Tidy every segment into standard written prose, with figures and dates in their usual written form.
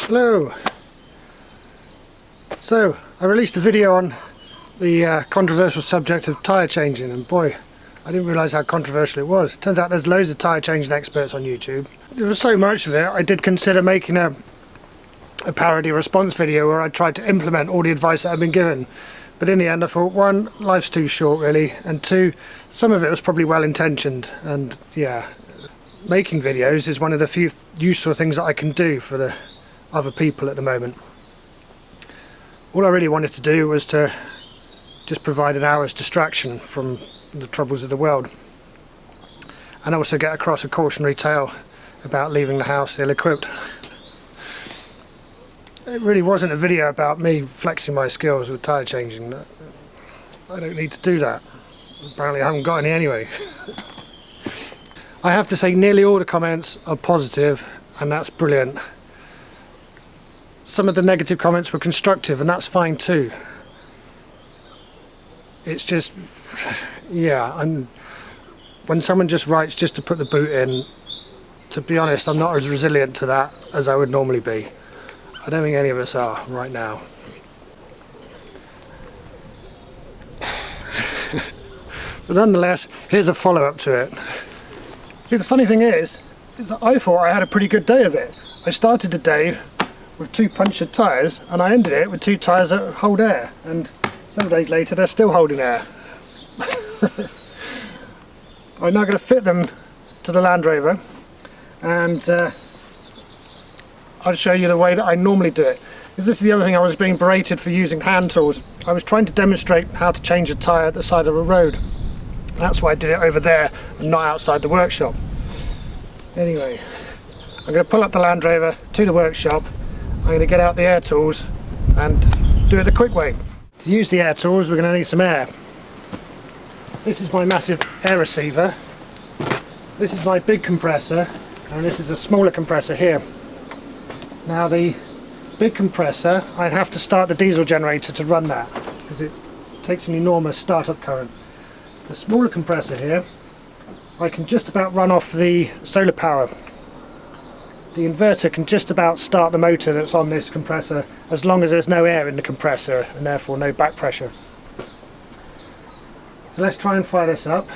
Hello. So I released a video on the controversial subject of tyre changing, and boy, I didn't realise how controversial it was. Turns out there's loads of tyre changing experts on YouTube. There was so much of it, I did consider making a parody response video where I tried to implement all the advice that I've been given. But in the end I thought, one, life's too short really, and two, some of it was probably well intentioned, and yeah, making videos is one of the few useful things that I can do for the other people at the moment. All I really wanted to do was to just provide an hour's distraction from the troubles of the world, and also get across a cautionary tale about leaving the house ill-equipped. It really wasn't a video about me flexing my skills with tyre changing. I don't need to do that. Apparently I haven't got any anyway. I have to say nearly all the comments are positive, and that's brilliant. Some of the negative comments were constructive, and that's fine too. It's just, yeah, when someone just writes just to put the boot in, to be honest, I'm not as resilient to that as I would normally be. I don't think any of us are right now. But nonetheless, here's a follow-up to it. See, the funny thing is that I thought I had a pretty good day of it. I started the day with 2 punctured tyres, and I ended it with 2 tyres that hold air, and some days later they're still holding air. I'm now going to fit them to the Land Rover, and I'll show you the way that I normally do it. This is the other thing, I was being berated for using hand tools. I was trying to demonstrate how to change a tyre at the side of a road. That's why I did it over there and not outside the workshop. Anyway, I'm going to pull up the Land Rover to the workshop. I'm going to get out the air tools and do it the quick way. To use the air tools, we're going to need some air. This is my massive air receiver. This is my big compressor, and this is a smaller compressor here. Now the big compressor, I'd have to start the diesel generator to run that, because it takes an enormous startup current. The smaller compressor here, I can just about run off the solar power. The inverter can just about start the motor that's on this compressor as long as there's no air in the compressor and therefore no back pressure. So let's try and fire this up,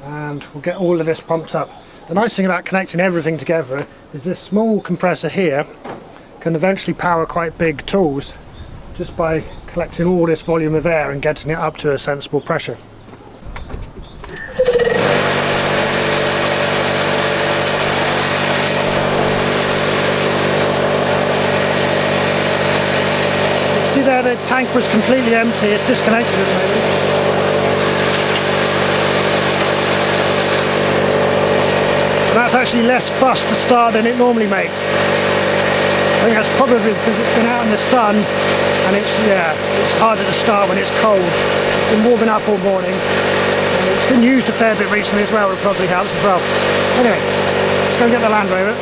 and we'll get all of this pumped up. The nice thing about connecting everything together is this small compressor here can eventually power quite big tools just by collecting all this volume of air and getting it up to a sensible pressure. See there, the tank was completely empty, it's disconnected at the moment. And that's actually less fuss to start than it normally makes. I think that's probably because it's been out in the sun, and it's harder to start when it's cold. It's been warming up all morning. It's been used a fair bit recently as well, it probably helps as well. Anyway, let's go and get the Land Rover.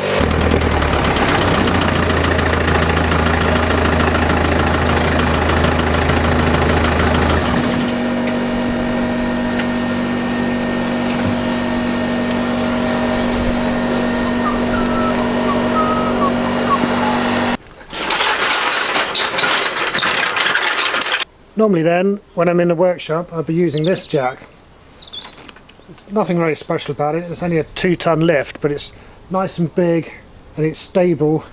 Normally then, when I'm in the workshop, I'll be using this jack. There's nothing very special about it, it's only a 2-ton lift, but it's nice and big, and it's stable,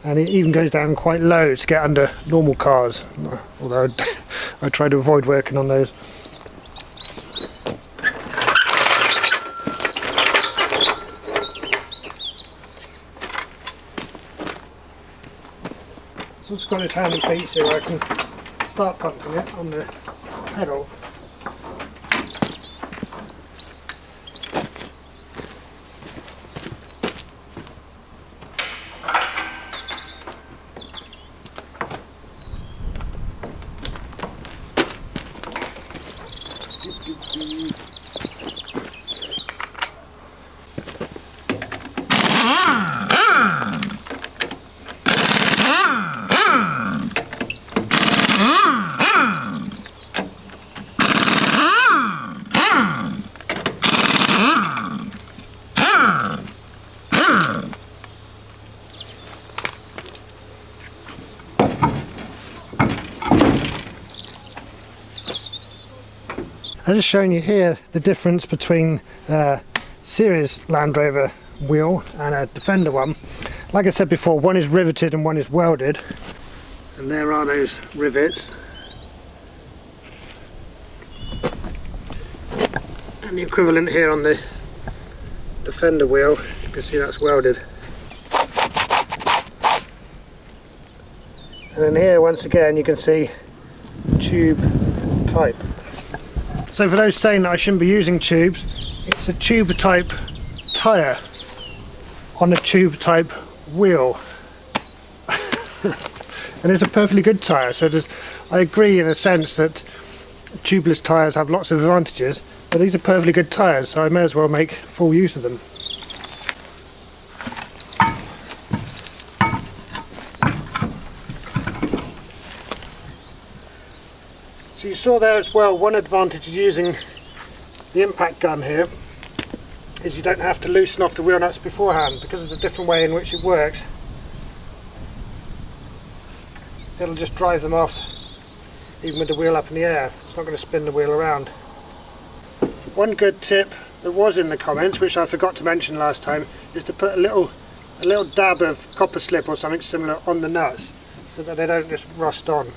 and it even goes down quite low to get under normal cars, although I try to avoid working on those. So it's got its handy feet here, I can start pumping it on the pedal. I'm just showing you here the difference between series Land Rover wheel and a Defender one. Like I said before, one is riveted and one is welded, and there are those rivets, and the equivalent here on the Defender wheel, you can see that's welded. And then here once again you can see tube type. So for those saying that I shouldn't be using tubes, it's a tube type tyre on a tube type wheel. And it's a perfectly good tyre, so I agree in a sense that tubeless tyres have lots of advantages, but these are perfectly good tyres, so I may as well make full use of them. So you saw there as well, one advantage of using the impact gun here is you don't have to loosen off the wheel nuts beforehand because of the different way in which it works. It'll just drive them off even with the wheel up in the air. It's not going to spin the wheel around. One good tip that was in the comments, which I forgot to mention last time, is to put a little dab of copper slip or something similar on the nuts so that they don't just rust on.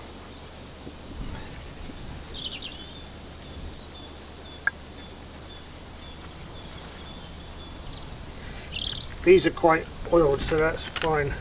These are quite oiled, so that's fine.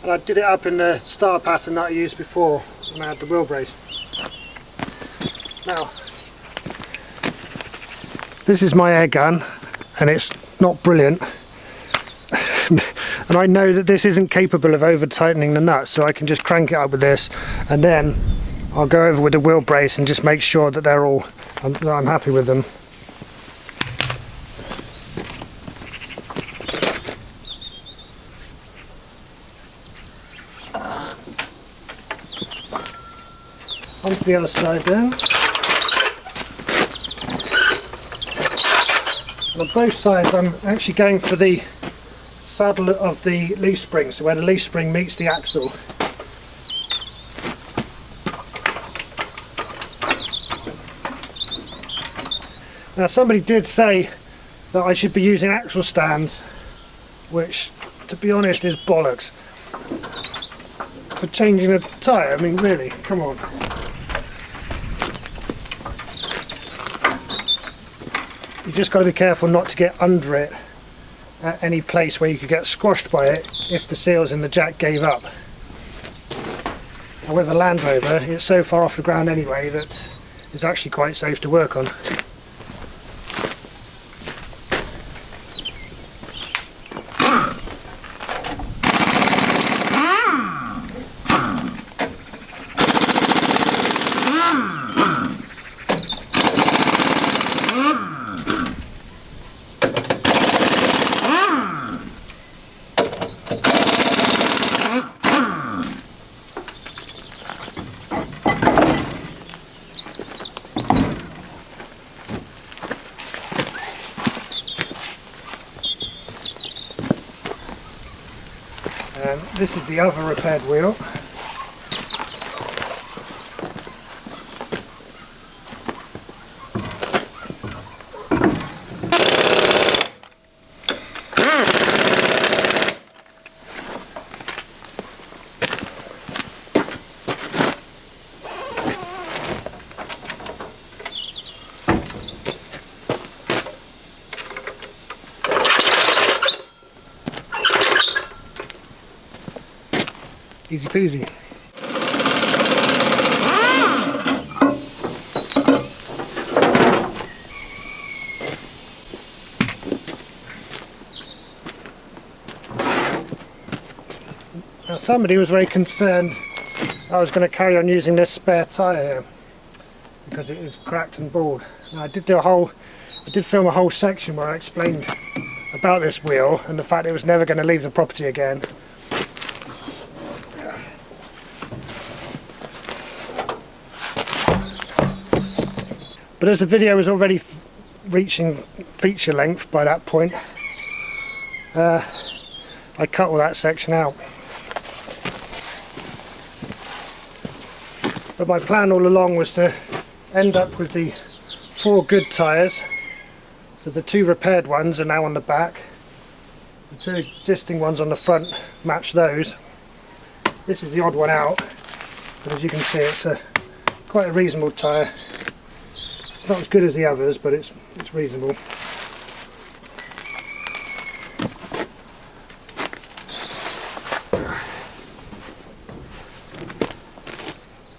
And I did it up in the star pattern that I used before when I had the wheel brace. Now, this is my air gun, and it's not brilliant. And I know that this isn't capable of over tightening the nuts, so I can just crank it up with this, and then I'll go over with the wheel brace and just make sure that I'm happy with them. Onto the other side then. And on both sides I'm actually going for the saddle of the leaf spring, so where the leaf spring meets the axle. Now somebody did say that I should be using axle stands, which to be honest is bollocks. For changing a tyre, I mean really, come on. You just got to be careful not to get under it at any place where you could get squashed by it if the seals in the jack gave up. And with a Land Rover, it's so far off the ground anyway that it's actually quite safe to work on. And this is the other repaired wheel. Easy peasy. Now somebody was very concerned I was going to carry on using this spare tyre here because it is cracked and bald. Now I did do a whole I did film a whole section where I explained about this wheel and the fact it was never going to leave the property again. But as the video was already reaching feature length by that point, I cut all that section out. But my plan all along was to end up with the 4 good tyres. So the 2 repaired ones are now on the back. The 2 existing ones on the front match those. This is the odd one out, but as you can see it's quite a reasonable tyre. It's not as good as the others, but it's reasonable.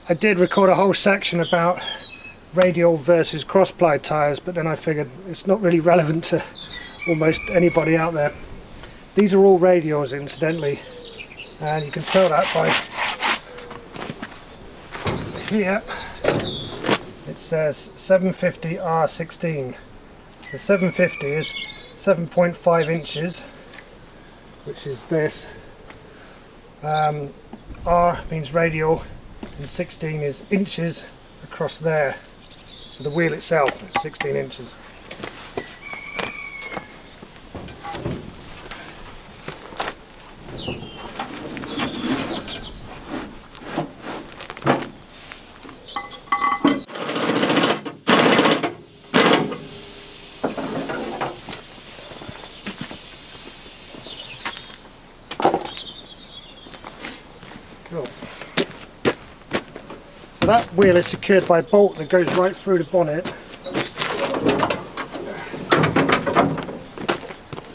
I did record a whole section about radial versus cross-ply tyres, but then I figured it's not really relevant to almost anybody out there. These are all radials, incidentally, and you can tell that by here. It says 750 R16. So 750 is 7.5 inches, which is this. R means radial, and 16 is inches across there. So the wheel itself is 16 inches. Cool. So that wheel is secured by a bolt that goes right through the bonnet.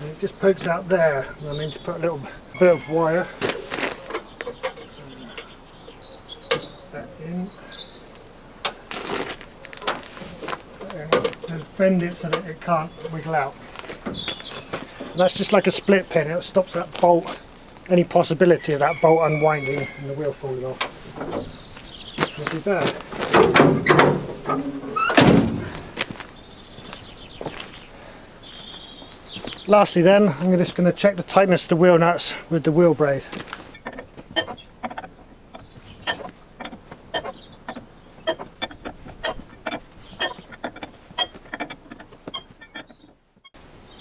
And it just pokes out there. I need to put a little bit of wire. That in. And just bend it so that it can't wiggle out. And that's just like a split pin. It stops that bolt, any possibility of that bolt unwinding and the wheel falling off. Not too bad. Lastly then, I'm just going to check the tightness of the wheel nuts with the wheel brace.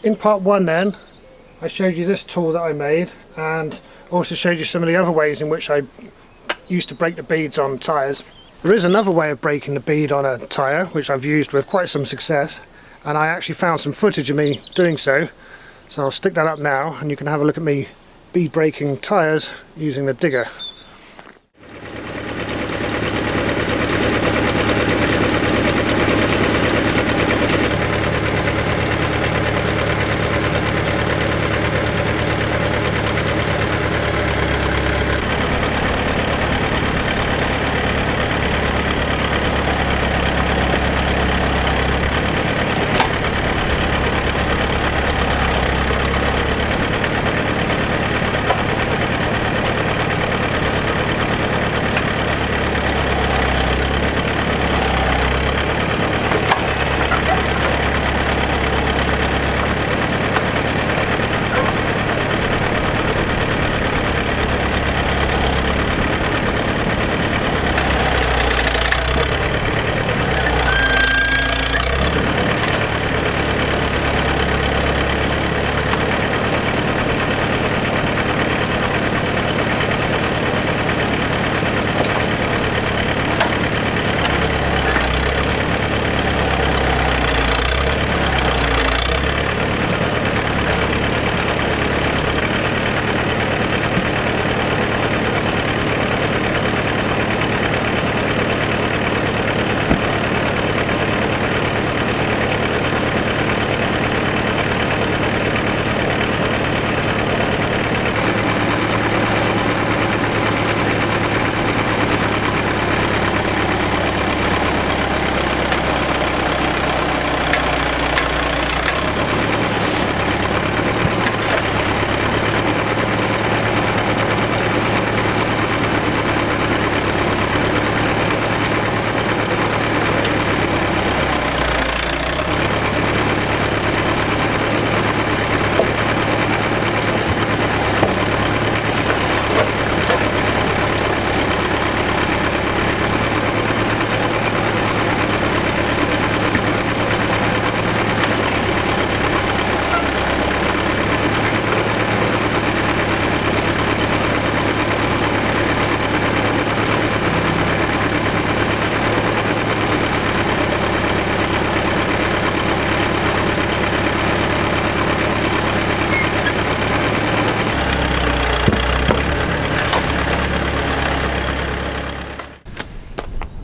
In part 1 then, I showed you this tool that I made, and also showed you some of the other ways in which I used to break the beads on tyres. There is another way of breaking the bead on a tyre, which I've used with quite some success, and I actually found some footage of me doing so. So I'll stick that up now, and you can have a look at me bead breaking tyres using the digger.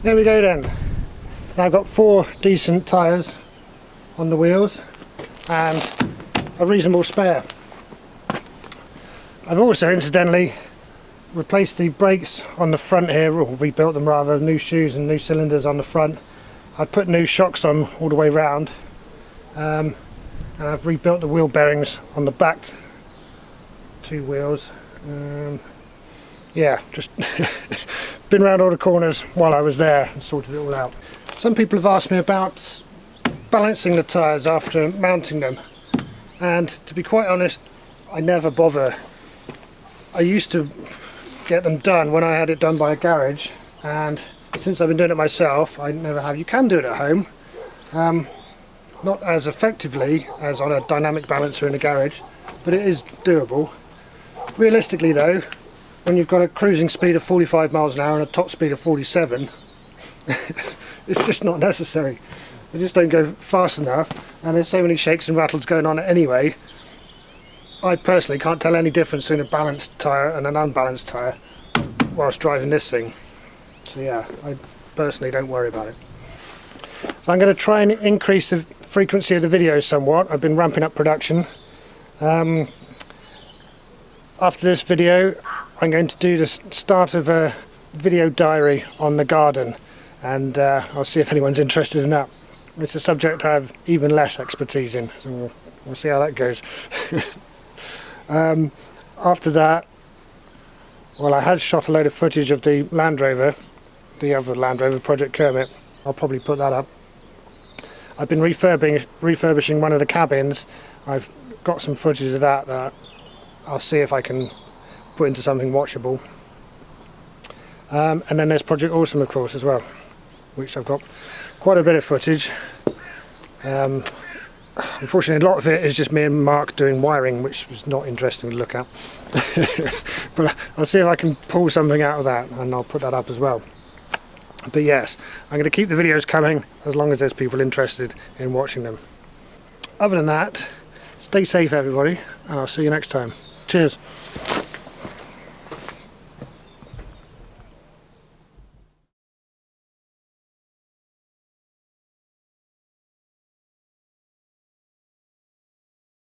there we go then. Now I've got 4 decent tyres on the wheels and a reasonable spare. I've also incidentally replaced the brakes on the front here, or rebuilt them rather, new shoes and new cylinders on the front. I've put new shocks on all the way round, and I've rebuilt the wheel bearings on the back 2 wheels. Yeah, just been around all the corners while I was there and sorted it all out. Some people have asked me about balancing the tyres after mounting them, and to be quite honest, I never bother. I used to get them done when I had it done by a garage, and since I've been doing it myself I never have. You can do it at home, not as effectively as on a dynamic balancer in a garage, but it is doable. Realistically though, when you've got a cruising speed of 45 miles an hour and a top speed of 47, it's just not necessary. They just don't go fast enough, and there's so many shakes and rattles going on anyway. I personally can't tell any difference between a balanced tyre and an unbalanced tyre whilst driving this thing. So yeah, I personally don't worry about it. So I'm going to try and increase the frequency of the videos somewhat. I've been ramping up production. After this video I'm going to do the start of a video diary on the garden, and I'll see if anyone's interested in that. It's a subject I have even less expertise in, so we'll see how that goes. After that, well, I had shot a load of footage of the Land Rover, the other Land Rover, Project Kermit. I'll probably put that up. I've been refurbishing one of the cabins. I've got some footage of that I'll see if I can put into something watchable. And then there's Project Awesome, of course, as well, which I've got quite a bit of footage. Unfortunately, a lot of it is just me and Mark doing wiring, which was not interesting to look at. But I'll see if I can pull something out of that, and I'll put that up as well. But yes, I'm going to keep the videos coming as long as there's people interested in watching them. Other than that, stay safe everybody, and I'll see you next time. Cheers.